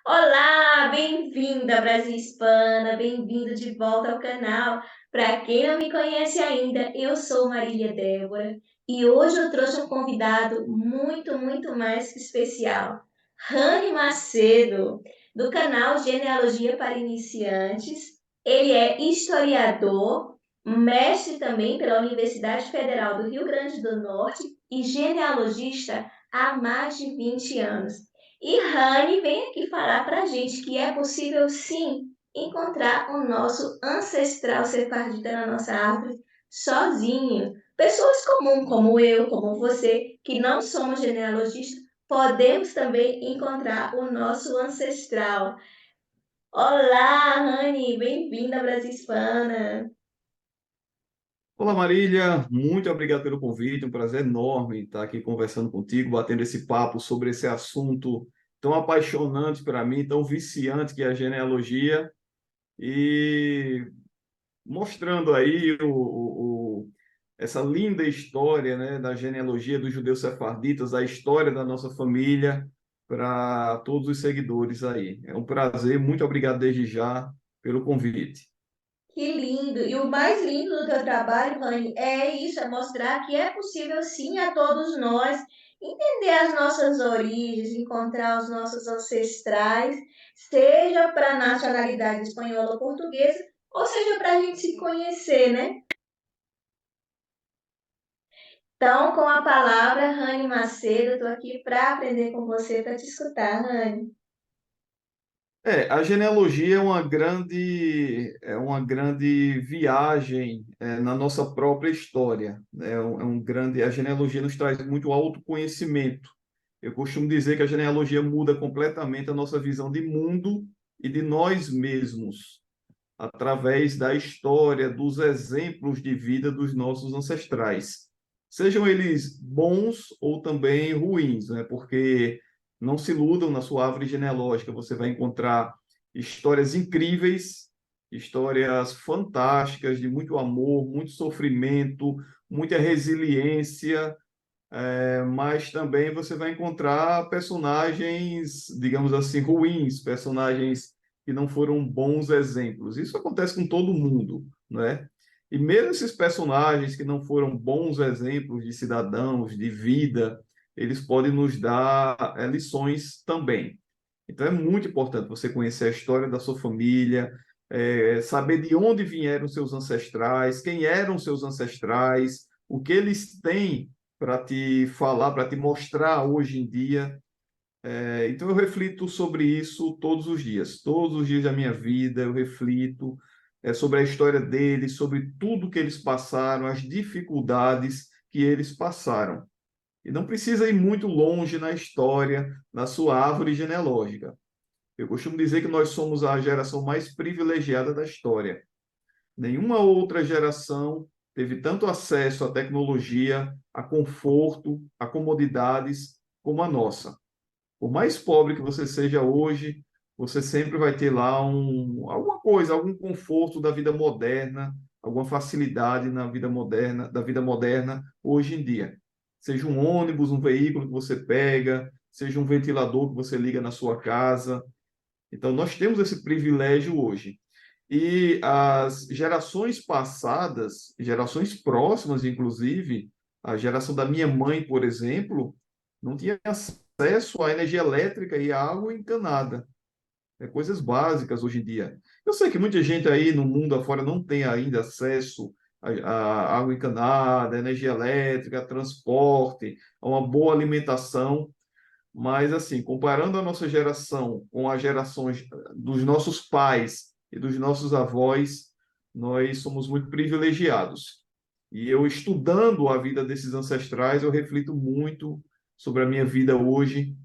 Olá, bem-vinda Brasil Hispana, bem-vindo de volta ao canal. Para quem não me conhece ainda, eu sou Marília Débora e hoje eu trouxe um convidado muito mais que especial, Rani Macedo, do canal Genealogia para Iniciantes. Ele é historiador, mestre também pela Universidade Federal do Rio Grande do Norte e genealogista há mais de 20 anos. E Rani vem aqui falar para a gente que é possível sim encontrar o nosso ancestral sefardita na nossa árvore sozinho. Pessoas comuns como eu, como você, que não somos genealogistas, podemos também encontrar o nosso ancestral. Olá, Rani, bem-vinda à Brasil Hispana. Olá, Marília, muito obrigado pelo convite, um prazer enorme estar aqui conversando contigo, batendo esse papo sobre esse assunto tão apaixonante para mim, tão viciante que é a genealogia, e mostrando aí essa linda história, né, da genealogia dos judeus sefarditas, a história da nossa família para todos os seguidores aí. É um prazer, muito obrigado desde já pelo convite. Que lindo! E o mais lindo do teu trabalho, Rani, é isso, é mostrar que é possível sim a todos nós entender as nossas origens, encontrar os nossos ancestrais, seja para a nacionalidade espanhola ou portuguesa, ou seja para a gente se conhecer, né? Então, com a palavra, Rani Macedo, estou aqui para aprender com você, para te escutar, Rani. A genealogia é uma grande viagem na nossa própria história. A genealogia nos traz muito autoconhecimento. Eu costumo dizer que a genealogia muda completamente a nossa visão de mundo e de nós mesmos, através da história, dos exemplos de vida dos nossos ancestrais. Sejam eles bons ou também ruins, né? Porque não se iludam na sua árvore genealógica, você vai encontrar histórias incríveis, histórias fantásticas de muito amor, muito sofrimento, muita resiliência, mas também você vai encontrar personagens, digamos assim, ruins, personagens que não foram bons exemplos. Isso acontece com todo mundo, né? E mesmo esses personagens que não foram bons exemplos de cidadãos, de vida, eles podem nos dar lições também. Então é muito importante você conhecer a história da sua família, saber de onde vieram seus ancestrais, quem eram seus ancestrais, o que eles têm para te falar, para te mostrar hoje em dia. Então eu reflito sobre isso todos os dias da minha vida eu reflito sobre a história deles, sobre tudo que eles passaram, as dificuldades que eles passaram. E não precisa ir muito longe na história, na sua árvore genealógica. Eu costumo dizer que nós somos a geração mais privilegiada da história. Nenhuma outra geração teve tanto acesso à tecnologia, a conforto, a comodidades como a nossa. Por mais pobre que você seja hoje, você sempre vai ter lá alguma coisa, algum conforto da vida moderna, alguma facilidade na vida moderna, da vida moderna hoje em dia. Seja um ônibus, um veículo que você pega, seja um ventilador que você liga na sua casa. Então, nós temos esse privilégio hoje. E as gerações passadas, gerações próximas, inclusive, a geração da minha mãe, por exemplo, não tinha acesso à energia elétrica e à água encanada. Coisas básicas hoje em dia. Eu sei que muita gente aí no mundo afora não tem ainda acesso à água encanada, à energia elétrica, a transporte, a uma boa alimentação, mas, assim, comparando a nossa geração com as gerações dos nossos pais e dos nossos avós, nós somos muito privilegiados. E eu, estudando a vida desses ancestrais, eu reflito muito sobre a minha vida hoje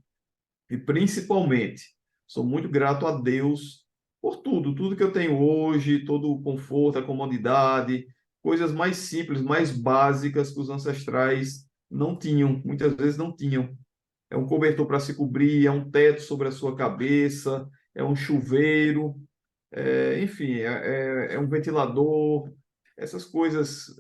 e, principalmente, sou muito grato a Deus por tudo que eu tenho hoje, todo o conforto, a comodidade, coisas mais simples, mais básicas que os ancestrais não tinham, muitas vezes não tinham. É um cobertor para se cobrir, é um teto sobre a sua cabeça, é um chuveiro, enfim, é um ventilador, essas coisas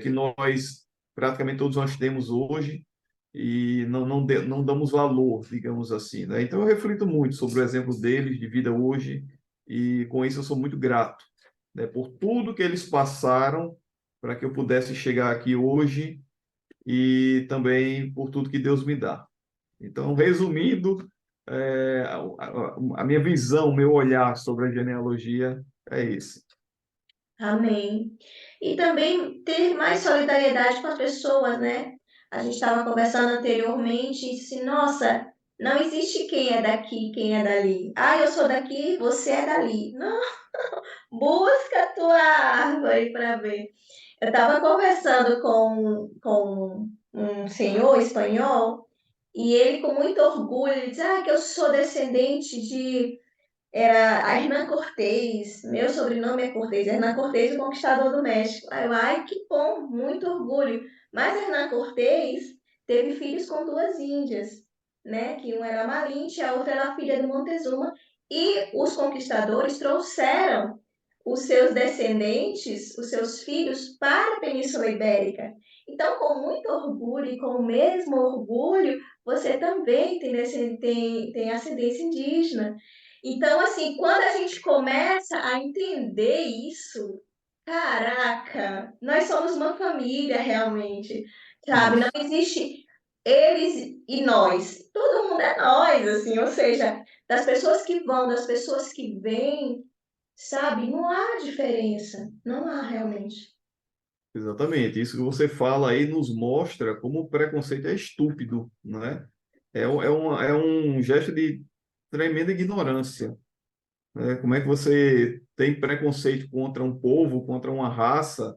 que nós, praticamente todos nós temos hoje, e não damos valor, digamos assim, né? Então eu reflito muito sobre o exemplo deles de vida hoje e com isso eu sou muito grato, né, por tudo que eles passaram para que eu pudesse chegar aqui hoje e também por tudo que Deus me dá. Então, resumindo, a minha visão, o meu olhar sobre a genealogia é esse. Amém. E também ter mais solidariedade com as pessoas, né? A gente estava conversando anteriormente e disse, nossa, não existe quem é daqui, quem é dali. Ah, eu sou daqui, você é dali. Não, busca a tua árvore para ver. Eu estava conversando com um senhor espanhol e ele, com muito orgulho, ele diz, que eu sou descendente de era a Hernán Cortés, meu sobrenome é Cortés, Hernán Cortés, o conquistador do México. Aí eu, ai, que bom, muito orgulho. Mas Hernán Cortés teve filhos com duas índias, né? Que uma era Malinche, a outra era a filha do Montezuma. E os conquistadores trouxeram os seus descendentes, os seus filhos, para a Península Ibérica. Então, com muito orgulho e com o mesmo orgulho, você também tem ascendência indígena. Então, assim, quando a gente começa a entender isso, caraca, nós somos uma família realmente, sabe? Não Isso, existe eles e nós. Todo mundo é nós, assim, ou seja, das pessoas que vão, das pessoas que vêm, sabe? Não há diferença, não há realmente. exatamente. Isso que você fala aí nos mostra como o preconceito é estúpido, né? É um gesto de tremenda ignorância, né? Como é que você tem preconceito contra um povo, contra uma raça,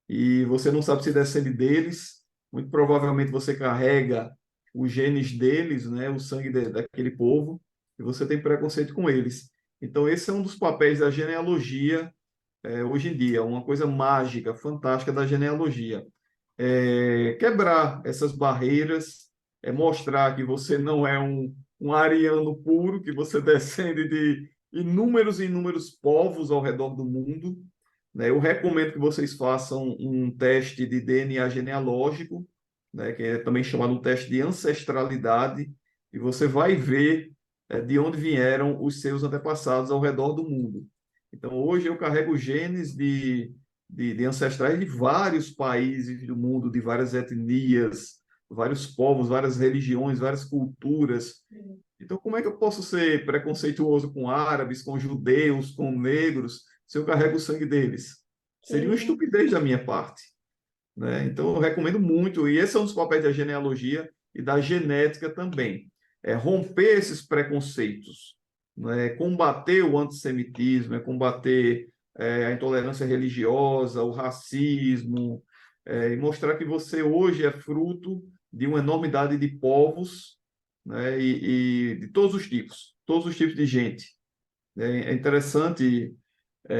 e você não sabe se descende deles? Muito provavelmente você carrega os genes deles, né? O sangue daquele povo, e você tem preconceito com eles. Então, esse é um dos papéis da genealogia, hoje em dia, uma coisa mágica, fantástica da genealogia. Quebrar essas barreiras, mostrar que você não é um ariano puro, que você descende de inúmeros e inúmeros povos ao redor do mundo, né? Eu recomendo que vocês façam um teste de DNA genealógico, né, que é também chamado um teste de ancestralidade, e você vai ver de onde vieram os seus antepassados ao redor do mundo. Então, hoje eu carrego genes de ancestrais de vários países do mundo, de várias etnias, vários povos, várias religiões, várias culturas. Então, como é que eu posso ser preconceituoso com árabes, com judeus, com negros, se eu carrego o sangue deles? Seria uma Sim. estupidez da minha parte, né? Então, eu recomendo muito, e esse é um dos papéis da genealogia e da genética também, é romper esses preconceitos, né? Combater o antissemitismo, combater a intolerância religiosa, o racismo, e mostrar que você hoje é fruto de uma enormidade de povos, né? E de todos os tipos de gente. É interessante,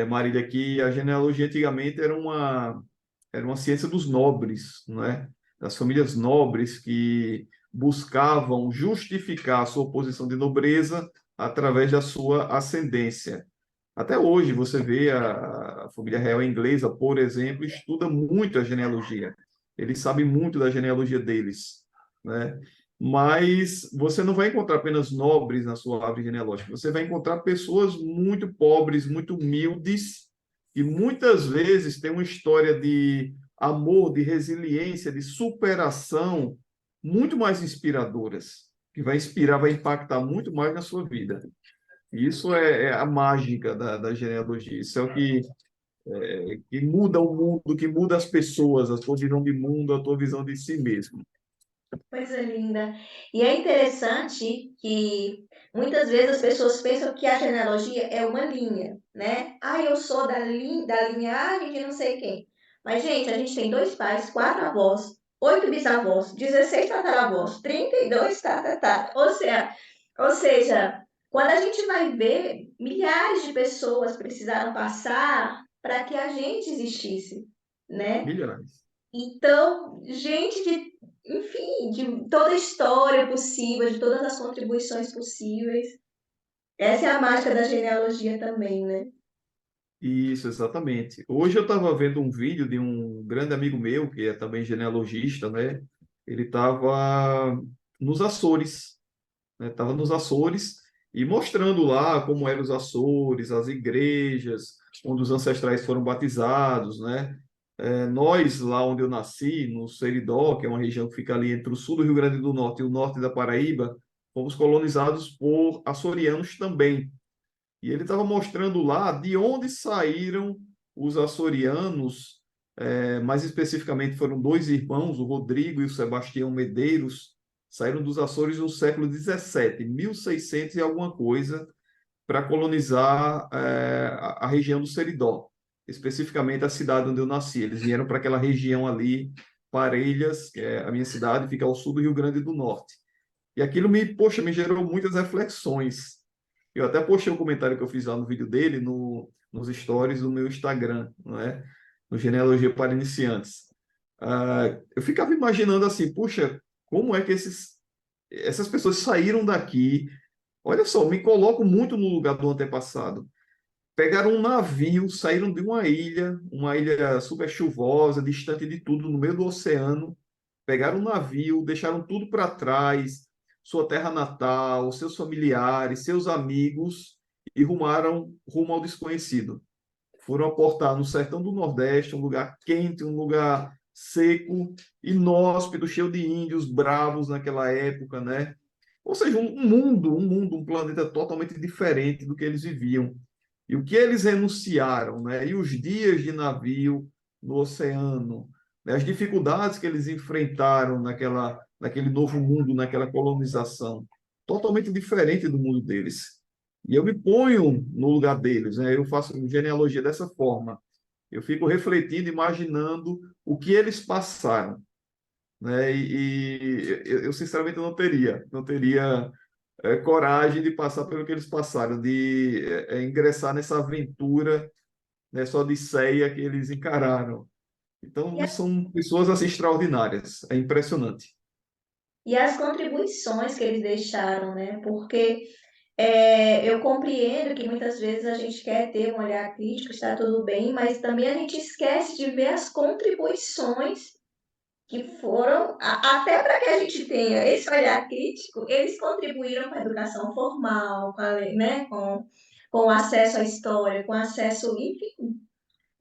Marília, que a genealogia antigamente era uma ciência dos nobres, né? Das famílias nobres que buscavam justificar a sua posição de nobreza através da sua ascendência. Até hoje você vê a família real inglesa, por exemplo, estuda muito a genealogia. Eles sabem muito da genealogia deles, né? Mas você não vai encontrar apenas nobres na sua árvore genealógica. Você vai encontrar pessoas muito pobres, muito humildes, e muitas vezes têm uma história de amor, de resiliência, de superação muito mais inspiradoras, que vai inspirar, vai impactar muito mais na sua vida. Isso é a mágica da genealogia. Isso é o que muda o mundo, que muda as pessoas, a tua visão de mundo, a tua visão de si mesmo. Coisa linda. E é interessante que muitas vezes as pessoas pensam que a genealogia é uma linha, né? Ah, eu sou da linhagem de não sei quem. Mas, gente, a gente tem dois pais, quatro avós, oito bisavós, 16 tataravós, 32 tatatá. Ou seja, quando a gente vai ver, milhares de pessoas precisaram passar para que a gente existisse, né? Milhares. Então, gente enfim, de toda a história possível, de todas as contribuições possíveis. Essa é a mágica da genealogia também, né? Isso, exatamente. Hoje eu estava vendo um vídeo de um grande amigo meu, que é também genealogista, né? Ele estava nos Açores, né? Estava nos Açores e mostrando lá como eram os Açores, as igrejas, onde os ancestrais foram batizados, né? Nós, lá onde eu nasci, no Seridó, que é uma região que fica ali entre o sul do Rio Grande do Norte e o norte da Paraíba, fomos colonizados por açorianos também. E ele estava mostrando lá de onde saíram os açorianos, mais especificamente foram dois irmãos, o Rodrigo e o Sebastião Medeiros, saíram dos Açores no século 17, 1600 e alguma coisa, para colonizar a região do Seridó, especificamente a cidade onde eu nasci. Eles vieram para aquela região ali, Parelhas, que é a minha cidade, fica ao sul do Rio Grande do Norte. E aquilo poxa, me gerou muitas reflexões. Eu até postei um comentário que eu fiz lá no vídeo dele, nos stories do meu Instagram, não é? No Genealogia para Iniciantes. Eu ficava imaginando assim, puxa, como é que essas pessoas saíram daqui? Olha só, me coloco muito no lugar do antepassado. Pegaram um navio, saíram de uma ilha super chuvosa, distante de tudo, no meio do oceano, pegaram um navio, deixaram tudo para trás, sua terra natal, seus familiares, seus amigos, e rumaram rumo ao desconhecido. Foram aportar no sertão do Nordeste, um lugar quente, um lugar seco, inóspito, cheio de índios bravos naquela época, né? Ou seja, um planeta totalmente diferente do que eles viviam. E o que eles renunciaram, né? E os dias de navio no oceano, né? As dificuldades que eles enfrentaram naquele novo mundo, naquela colonização, totalmente diferente do mundo deles. E eu me ponho no lugar deles, né? Eu faço genealogia dessa forma. Eu fico refletindo, imaginando o que eles passaram, né? Eu sinceramente não teria coragem de passar pelo que eles passaram, de ingressar nessa aventura, né, só de ceia que eles encararam. E Então, as, são pessoas assim extraordinárias. É impressionante. e as contribuições que eles deixaram, né? Porque eu compreendo que muitas vezes a gente quer ter um olhar crítico, está tudo bem, mas também a gente esquece de ver as contribuições que foram, até para que a gente tenha esse olhar crítico, eles contribuíram com a educação formal, né, com o acesso à história, com acesso, enfim,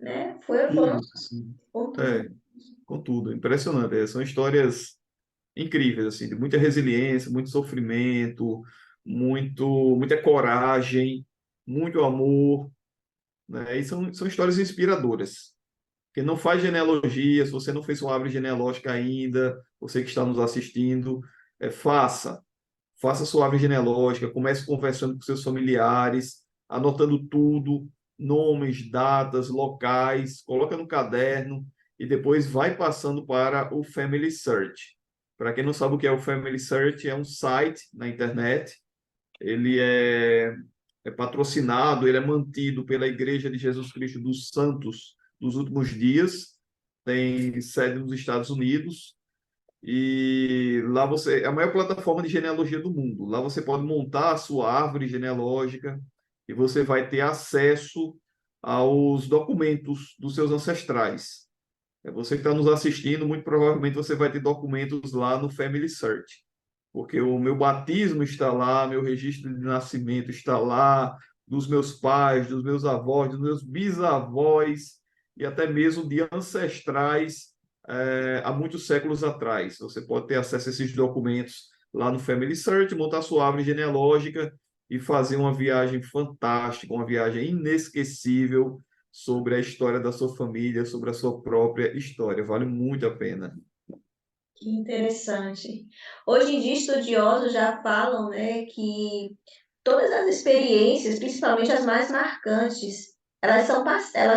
né, foram Tudo, sim. contribuições. É, contudo, impressionante. São histórias incríveis, assim, de muita resiliência, muito sofrimento, muita coragem, muito amor, né? E são histórias inspiradoras. Quem não faz genealogia, se você não fez sua árvore genealógica ainda, você que está nos assistindo, faça. Faça sua árvore genealógica, comece conversando com seus familiares, anotando tudo, nomes, datas, locais, coloca no caderno e depois vai passando para o Family Search. Para quem não sabe o que é o Family Search, é um site na internet. Ele é patrocinado, ele é mantido pela Igreja de Jesus Cristo dos Santos dos Últimos Dias, tem sede nos Estados Unidos, e lá é a maior plataforma de genealogia do mundo. Lá você pode montar a sua árvore genealógica e você vai ter acesso aos documentos dos seus ancestrais. Você que está nos assistindo, muito provavelmente você vai ter documentos lá no Family Search, porque o meu batismo está lá, meu registro de nascimento está lá, dos meus pais, dos meus avós, dos meus bisavós e até mesmo de ancestrais há muitos séculos atrás. Você pode ter acesso a esses documentos lá no Family Search, montar sua árvore genealógica e fazer uma viagem fantástica, uma viagem inesquecível sobre a história da sua família, sobre a sua própria história. Vale muito a pena. Que interessante. Hoje em dia, estudiosos já falam, né, que todas as experiências, principalmente as mais marcantes, elas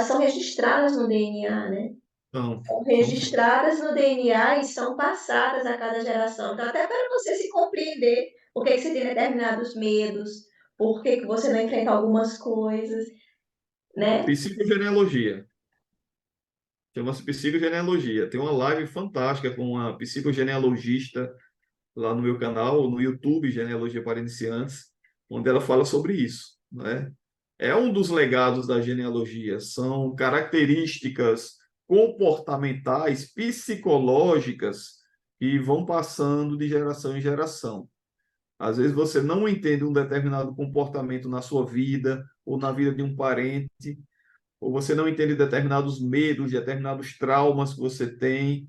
são registradas no DNA, né? Então, São são sim. registradas no DNA e são passadas a cada geração. Então, até para você se compreender por que que você tem determinados medos, por que que você não enfrenta algumas coisas, né? Psicogenealogia. Chama-se psicogenealogia. Tem uma live fantástica com uma psicogenealogista lá no meu canal, no YouTube, Genealogia para Iniciantes, onde ela fala sobre isso, né? É um dos legados da genealogia, são características comportamentais, psicológicas que vão passando de geração em geração. Às vezes você não entende um determinado comportamento na sua vida ou na vida de um parente, ou você não entende determinados medos, determinados traumas que você tem,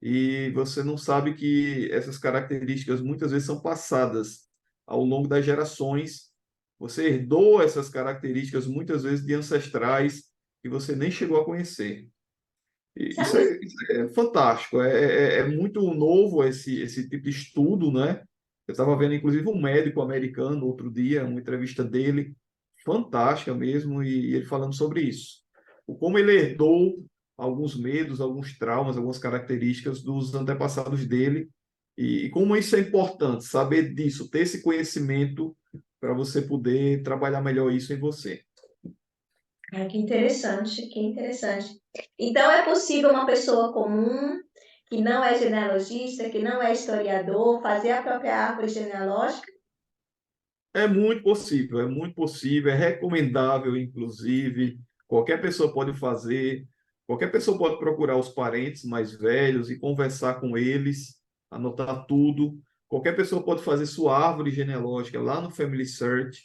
e você não sabe que essas características muitas vezes são passadas ao longo das gerações. Você herdou essas características muitas vezes de ancestrais que você nem chegou a conhecer. Sabe, Isso é fantástico, é muito novo esse tipo de estudo, né? Eu estava vendo, inclusive, um médico americano outro dia, uma entrevista dele, fantástica mesmo, e ele falando sobre isso. O como ele herdou alguns medos, alguns traumas, algumas características dos antepassados dele, e como isso é importante, saber disso, ter esse conhecimento para você poder trabalhar melhor isso em você. que interessante, que interessante. Então, é possível uma pessoa comum, que não é genealogista, que não é historiador, fazer a própria árvore genealógica? É muito possível, é recomendável, inclusive, qualquer pessoa pode fazer, qualquer pessoa pode procurar os parentes mais velhos e conversar com eles, anotar tudo. Qualquer pessoa pode fazer sua árvore genealógica lá no Family Search,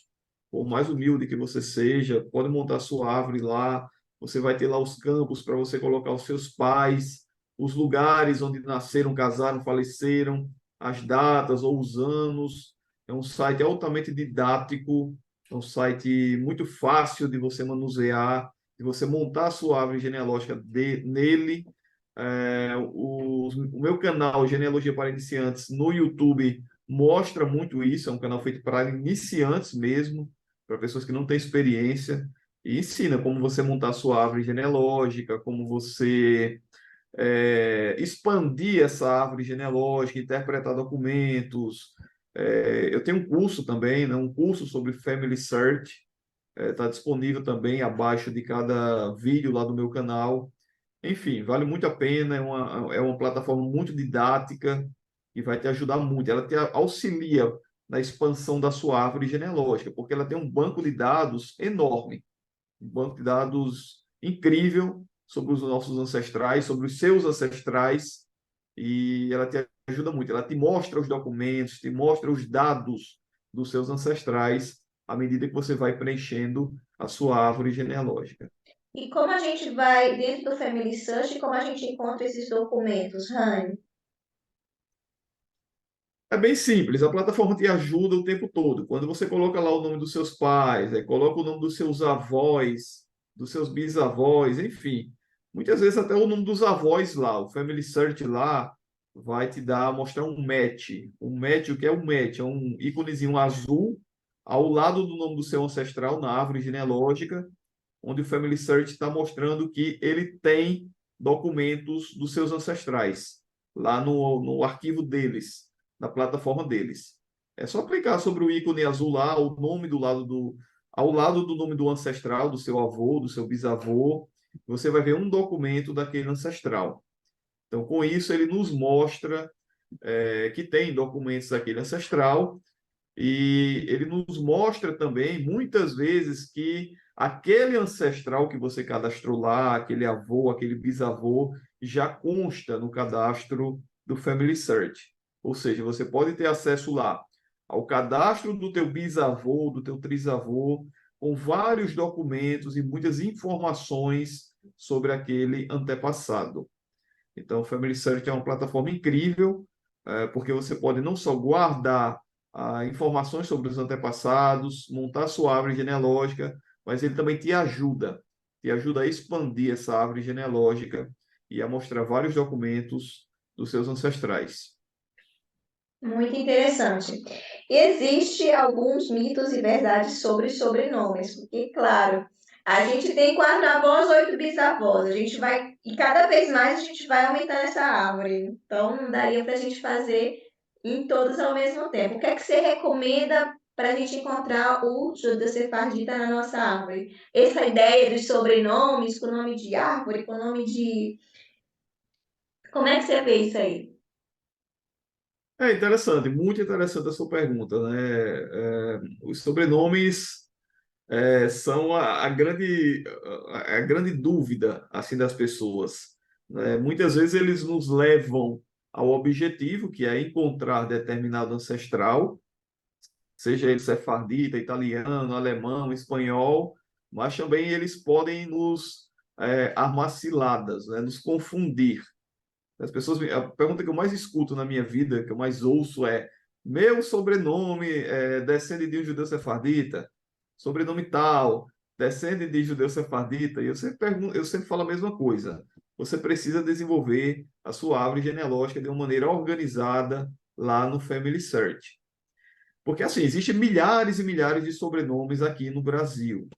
por mais humilde que você seja, pode montar sua árvore lá. Você vai ter lá os campos para você colocar os seus pais, os lugares onde nasceram, casaram, faleceram, as datas ou os anos. É um site altamente didático, é um site muito fácil de você manusear, de você montar a sua árvore genealógica nele. O meu canal Genealogia para Iniciantes no YouTube mostra muito isso, é um canal feito para iniciantes mesmo, para pessoas que não têm experiência, e ensina como você montar a sua árvore genealógica, como você expandir essa árvore genealógica, interpretar documentos. Eu tenho um curso também, né, um curso sobre Family Search, está disponível também abaixo de cada vídeo lá do meu canal. Enfim, vale muito a pena, é uma plataforma muito didática e vai te ajudar muito. Ela te auxilia na expansão da sua árvore genealógica, porque ela tem um banco de dados enorme, um banco de dados incrível sobre os nossos ancestrais, sobre os seus ancestrais, e ela te ajuda muito. Ela te mostra os documentos, te mostra os dados dos seus ancestrais à medida que você vai preenchendo a sua árvore genealógica. E como a gente vai dentro do Family Search, como a gente encontra esses documentos, Rani? É bem simples, a plataforma te ajuda o tempo todo. Quando você coloca lá o nome dos seus pais, coloca o nome dos seus avós, dos seus bisavós, enfim. Muitas vezes até o nome dos avós lá, o Family Search lá vai te dar, mostrar um match. Um match, o que é um match? É um íconezinho azul ao lado do nome do seu ancestral na árvore genealógica, onde o Family Search está mostrando que ele tem documentos dos seus ancestrais lá no arquivo deles, na plataforma deles. É só clicar sobre o ícone azul lá, o nome ao lado do nome do ancestral, do seu avô, do seu bisavô, você vai ver um documento daquele ancestral. Então, com isso, ele nos mostra que tem documentos daquele ancestral e ele nos mostra também, muitas vezes, que aquele ancestral que você cadastrou lá, aquele avô, aquele bisavô, já consta no cadastro do Family Search. Ou seja, você pode ter acesso lá ao cadastro do teu bisavô, do teu trisavô, com vários documentos e muitas informações sobre aquele antepassado. Então, o Family Search é uma plataforma incrível, porque você pode não só guardar informações sobre os antepassados, montar sua árvore genealógica, mas ele também te ajuda a expandir essa árvore genealógica e a mostrar vários documentos dos seus ancestrais. Muito interessante. Existem alguns mitos e verdades sobre os sobrenomes, porque, claro, a gente tem 4 avós, 8 bisavós, a gente vai, e cada vez mais a gente vai aumentando essa árvore. Então, não daria para a gente fazer em todos ao mesmo tempo. O que é que você recomenda para a gente encontrar o Júlio Sefardita na nossa árvore? Essa ideia dos sobrenomes com nome de árvore, com nome de. Como é que você vê isso aí? É interessante, muito interessante a sua pergunta, né? Os sobrenomes são a grande dúvida assim das pessoas, né? Muitas vezes eles nos levam ao objetivo, que é encontrar determinado ancestral, seja ele sefardita, italiano, alemão, espanhol, mas também eles podem nos armar ciladas, né? Nos confundir. As pessoas, a pergunta que eu mais escuto na minha vida, que eu mais ouço é: meu sobrenome descende de um judeu sefardita, sobrenome tal, descende de judeu sefardita, e eu sempre pergunto, eu sempre falo a mesma coisa. Você precisa desenvolver a sua árvore genealógica de uma maneira organizada lá no Family Search. Porque, assim, existem milhares e milhares de sobrenomes aqui no Brasil.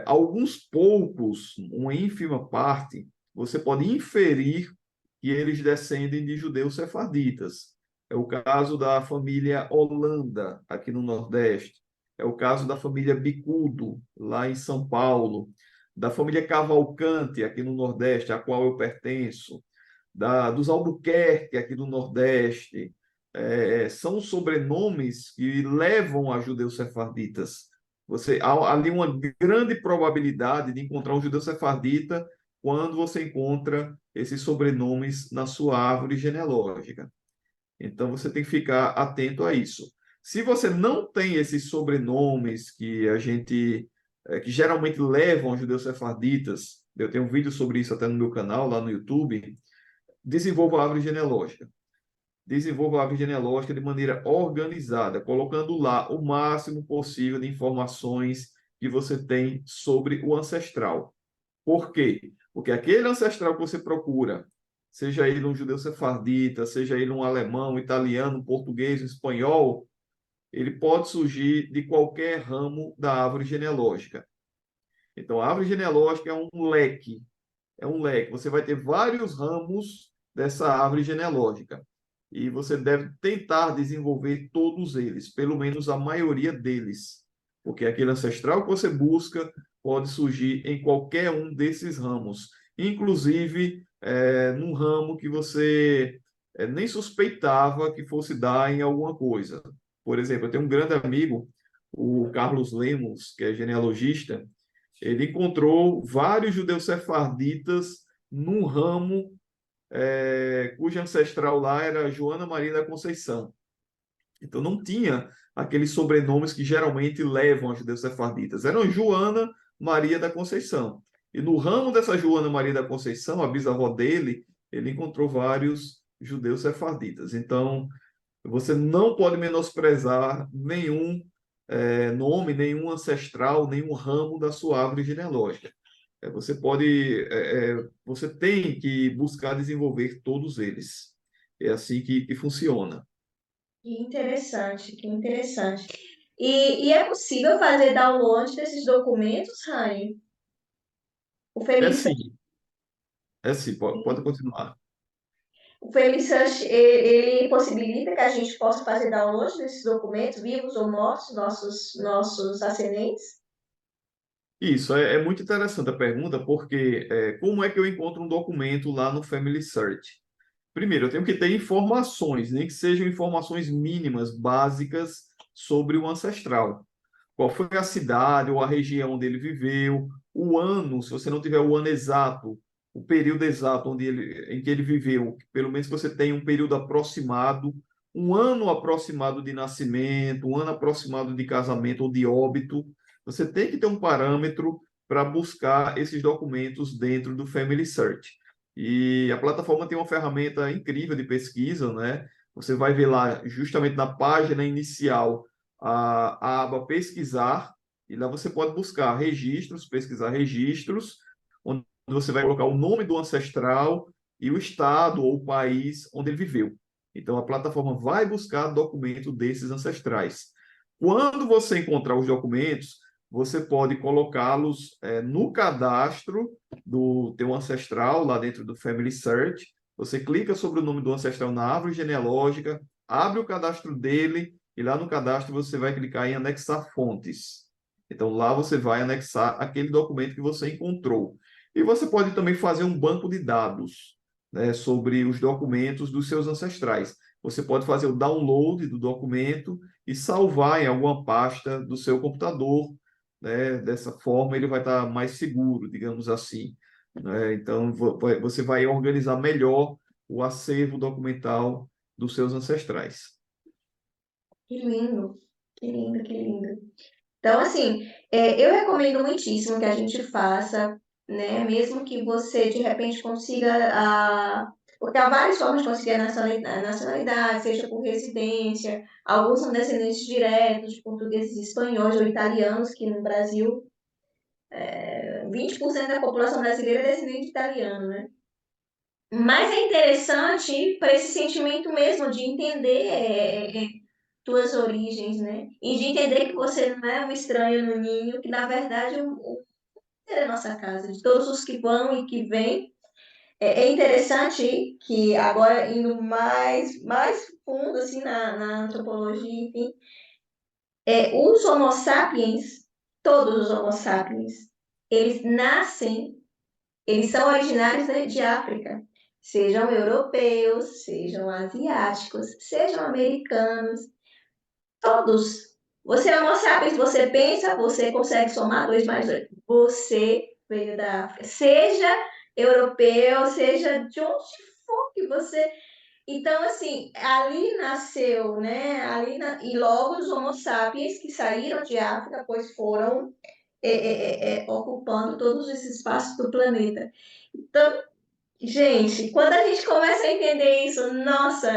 Alguns poucos, uma ínfima parte, você pode inferir que eles descendem de judeus sefarditas. É o caso da família Holanda, aqui no Nordeste. É o caso da família Bicudo, lá em São Paulo. Da família Cavalcante, aqui no Nordeste, a qual eu pertenço. Dos Albuquerque, aqui do Nordeste. São sobrenomes que levam a judeus sefarditas. Há ali uma grande probabilidade de encontrar um judeu sefardita quando você encontra esses sobrenomes na sua árvore genealógica. Então você tem que ficar atento a isso. Se você não tem esses sobrenomes que geralmente levam a judeus sefarditas, eu tenho um vídeo sobre isso até no meu canal, lá no YouTube, desenvolva a árvore genealógica. Desenvolva a árvore genealógica de maneira organizada, colocando lá o máximo possível de informações que você tem sobre o ancestral. Por quê? Porque aquele ancestral que você procura, seja ele um judeu sefardita, seja ele um alemão, um italiano, um português, um espanhol, ele pode surgir de qualquer ramo da árvore genealógica. Então, a árvore genealógica é um leque. Você vai ter vários ramos dessa árvore genealógica. E você deve tentar desenvolver todos eles, pelo menos a maioria deles. Porque aquele ancestral que você busca pode surgir em qualquer um desses ramos. Inclusive, num ramo que você nem suspeitava que fosse dar em alguma coisa. Por exemplo, eu tenho um grande amigo, o Carlos Lemos, que é genealogista. Ele encontrou vários judeus sefarditas num ramo cuja ancestral lá era Joana Maria da Conceição. Então não tinha aqueles sobrenomes que geralmente levam a judeus sefarditas. Eram Joana Maria da Conceição. E no ramo dessa Joana Maria da Conceição, a bisavó dele, ele encontrou vários judeus sefarditas. Então, você não pode menosprezar nenhum nome, nenhum ancestral, nenhum ramo da sua árvore genealógica. Você tem que buscar desenvolver todos eles. É assim que funciona. Que interessante, que interessante. E é possível fazer download desses documentos, Rani? O É Family Search, sim, pode continuar. o Family Search, ele possibilita que a gente possa fazer download desses documentos, vivos ou mortos, nossos ascendentes? Isso é muito interessante a pergunta, porque como é que eu encontro um documento lá no Family Search? Primeiro, eu tenho que ter informações, nem que sejam informações mínimas, básicas, sobre o ancestral. Qual foi a cidade ou a região onde ele viveu, o ano, se você não tiver o ano exato, o período exato em que ele viveu, pelo menos que você tenha um período aproximado, um ano aproximado de nascimento, um ano aproximado de casamento ou de óbito. Você tem que ter um parâmetro para buscar esses documentos dentro do Family Search. E a plataforma tem uma ferramenta incrível de pesquisa, né? Você vai ver lá, justamente na página inicial, a aba pesquisar, e lá você pode buscar registros, pesquisar registros, onde você vai colocar o nome do ancestral e o estado ou o país onde ele viveu. Então a plataforma vai buscar documento desses ancestrais. Quando você encontrar os documentos, você pode colocá-los no cadastro do teu ancestral lá dentro do Family Search. Você clica sobre o nome do ancestral na árvore genealógica, abre o cadastro dele e lá no cadastro você vai clicar em anexar fontes. Então lá você vai anexar aquele documento que você encontrou. E você pode também fazer um banco de dados, né, sobre os documentos dos seus ancestrais. Você pode fazer o download do documento e salvar em alguma pasta do seu computador, né? Dessa forma ele vai estar mais seguro, digamos assim, né? Então você vai organizar melhor o acervo documental dos seus ancestrais. Que lindo, que lindo, que lindo. Então, assim, eu recomendo muitíssimo que a gente faça, né? Mesmo que você de repente consiga porque há várias formas de conseguir a nacionalidade, seja por residência, alguns são descendentes diretos de portugueses e espanhóis ou italianos, que no Brasil 20% da população brasileira é descendente de italiano, né? Mas é interessante para esse sentimento mesmo de entender tuas origens, né? E de entender que você não é um estranho no ninho, que na verdade o é a nossa casa, de todos os que vão e que vêm. É interessante que agora indo mais fundo assim na antropologia, enfim, os Homo sapiens, todos os Homo sapiens, eles nascem, eles são originários de África, sejam europeus, sejam asiáticos, sejam americanos. Todos. Você é Homo sapiens, você pensa, você consegue somar 2 mais 2. Você veio da África. Seja europeu, seja de onde for que você. Então, assim, ali nasceu, né? E logo os Homo sapiens que saíram de África, pois foram ocupando todos esses espaços do planeta. Então, gente, quando a gente começa a entender isso, nossa,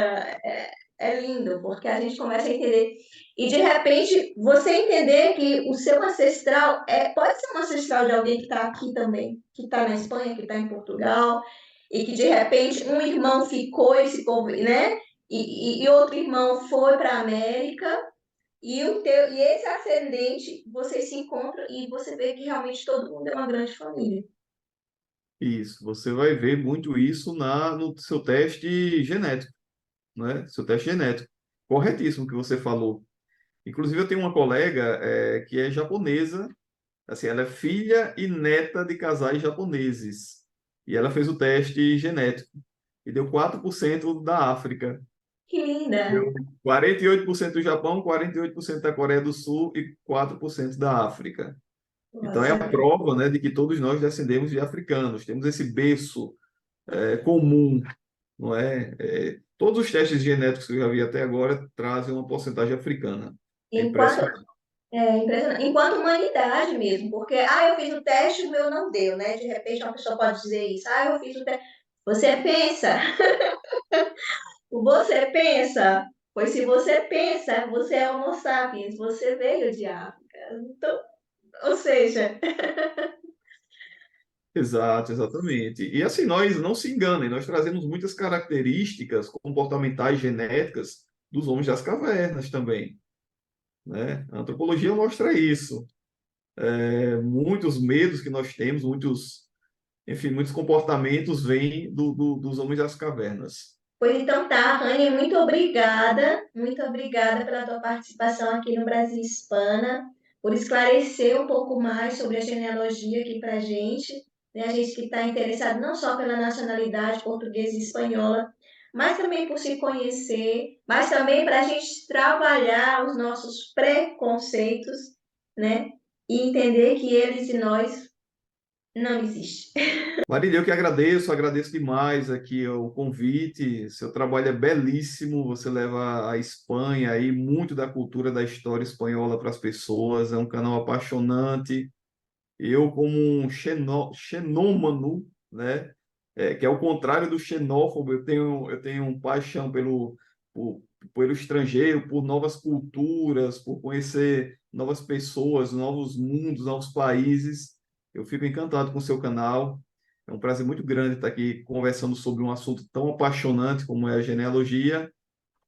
é lindo, porque a gente começa a entender. E de repente, você entender que o seu ancestral pode ser um ancestral de alguém que está aqui também, que está na Espanha, que está em Portugal, e que de repente um irmão ficou e se né? E outro irmão foi para a América, e esse ascendente, vocês se encontram e você vê que realmente todo mundo é uma grande família. Isso, você vai ver muito isso no seu teste genético, né? Seu teste genético. Corretíssimo o que você falou. Inclusive, eu tenho uma colega que é japonesa, assim, ela é filha e neta de casais japoneses. E ela fez o teste genético e deu 4% da África. Que linda! Deu 48% do Japão, 48% da Coreia do Sul e 4% da África. Então, é a Nossa, prova, né, de que todos nós descendemos de africanos. Temos esse berço comum, não é? Todos os testes genéticos que eu já vi até agora trazem uma porcentagem africana. É enquanto impressionante. impressionante. Enquanto humanidade mesmo, porque, eu fiz o teste, o meu não deu, né? De repente uma pessoa pode dizer isso, eu fiz o teste. Você pensa, você pensa, pois se você pensa, você é Homo sapiens, você veio de África. Então, ou seja, Exato, exatamente. E assim, nós não se enganem, nós trazemos muitas características comportamentais genéticas dos homens das cavernas também, né? A antropologia mostra isso. Muitos medos que nós temos, enfim, muitos comportamentos vêm dos homens das cavernas. pois então tá, Rani, muito obrigada pela tua participação aqui no Brasil Hispana, por esclarecer um pouco mais sobre a genealogia aqui para a gente, né? A gente que está interessado não só pela nacionalidade portuguesa e espanhola, mas também por se conhecer, mas também para a gente trabalhar os nossos preconceitos, né? E entender que eles e nós não existem. Marília, eu que agradeço demais aqui o convite. Seu trabalho é belíssimo. Você leva a Espanha aí muito da cultura da história espanhola para as pessoas. É um canal apaixonante. Eu, como um xenômano, né, que é o contrário do xenófobo, eu tenho um paixão por, pelo estrangeiro, por novas culturas, por conhecer novas pessoas, novos mundos, novos países. Eu fico encantado com o seu canal. É um prazer muito grande estar aqui conversando sobre um assunto tão apaixonante como é a genealogia.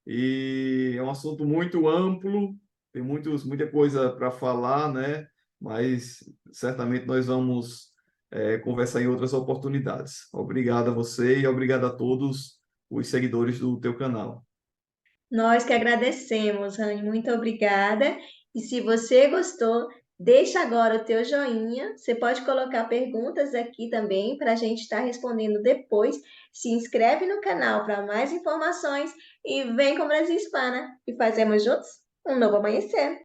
E é um assunto muito amplo, tem muita coisa para falar, né? Mas certamente nós vamos conversar em outras oportunidades. Obrigado a você e obrigado a todos os seguidores do teu canal. Nós que agradecemos, Rani, muito obrigada. E se você gostou, deixa agora o teu joinha. Você pode colocar perguntas aqui também para a gente estar respondendo depois. Se inscreve no canal para mais informações e vem com o Brasil Hispana e fazemos juntos um novo amanhecer.